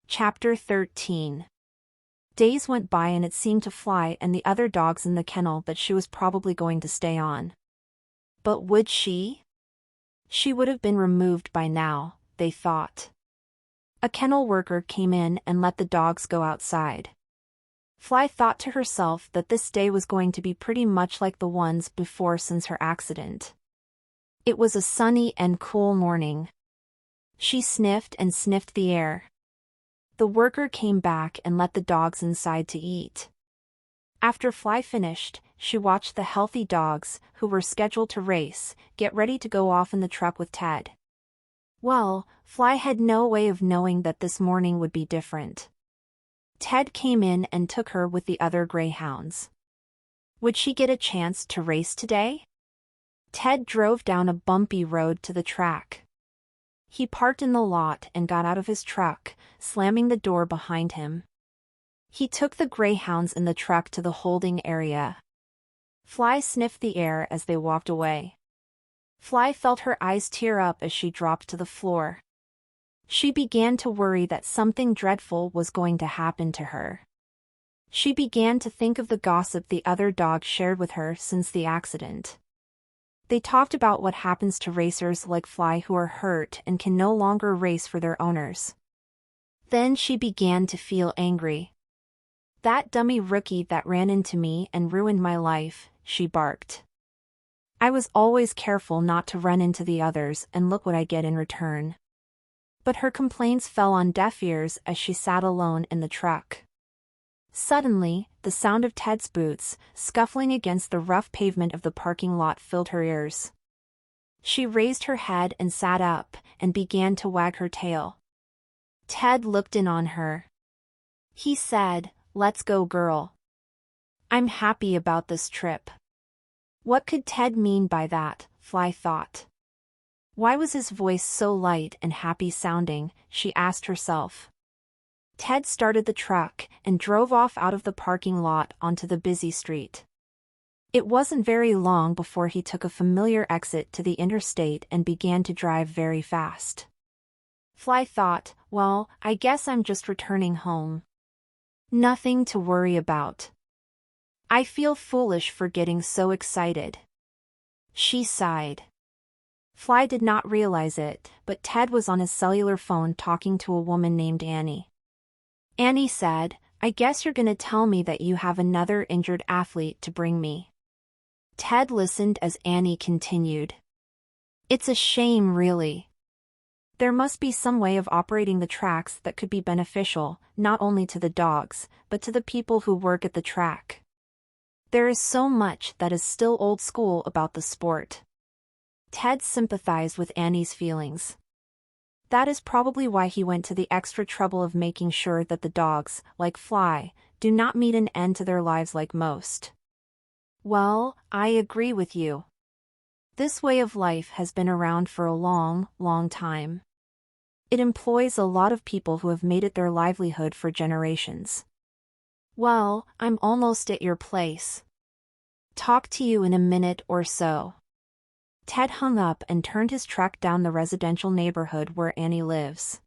Chapter 13. Days went by and it seemed to Fly and the other dogs in the kennel that she was probably going to stay on. But would she? She would have been removed by now, they thought. A kennel worker came in and let the dogs go outside. Fly thought to herself that this day was going to be pretty much like the ones before since her accident. It was a sunny and cool morning. She sniffed and sniffed the air. The worker came back and let the dogs inside to eat. After Fly finished, she watched the healthy dogs, who were scheduled to race, get ready to go off in the truck with Ted. Well, Fly had no way of knowing that this morning would be different. Ted came in and took her with the other greyhounds. Would she get a chance to race today? Ted drove down a bumpy road to the track. He parked in the lot and got out of his truck, slamming the door behind him. He took the greyhounds in the truck to the holding area. Fly sniffed the air as they walked away. Fly felt her eyes tear up as she dropped to the floor. She began to worry that something dreadful was going to happen to her. She began to think of the gossip the other dogs shared with her since the accident. They talked about what happens to racers like Fly who are hurt and can no longer race for their owners. Then she began to feel angry. "That dummy rookie that ran into me and ruined my life," she barked. "I was always careful not to run into the others and look what I get in return." But her complaints fell on deaf ears as she sat alone in the truck. Suddenly, the sound of Ted's boots, scuffling against the rough pavement of the parking lot, filled her ears. She raised her head and sat up, and began to wag her tail. Ted looked in on her. He said, "Let's go, girl. I'm happy about this trip." What could Ted mean by that, Fly thought. Why was his voice so light and happy sounding, she asked herself. Ted started the truck and drove off out of the parking lot onto the busy street. It wasn't very long before he took a familiar exit to the interstate and began to drive very fast. Fly thought, well, I guess I'm just returning home. Nothing to worry about. I feel foolish for getting so excited. She sighed. Fly did not realize it, but Ted was on his cellular phone talking to a woman named Annie. Annie said, "I guess you're gonna tell me that you have another injured athlete to bring me." Ted listened as Annie continued. "It's a shame, really. There must be some way of operating the tracks that could be beneficial, not only to the dogs, but to the people who work at the track. There is so much that is still old school about the sport." Ted sympathized with Annie's feelings. That is probably why he went to the extra trouble of making sure that the dogs, like Fly, do not meet an end to their lives like most. Well, I agree with you. This way of life has been around for a long, long time. It employs a lot of people who have made it their livelihood for generations. Well, I'm almost at your place. Talk to you in a minute or so. Ted hung up and turned his truck down the residential neighborhood where Annie lives.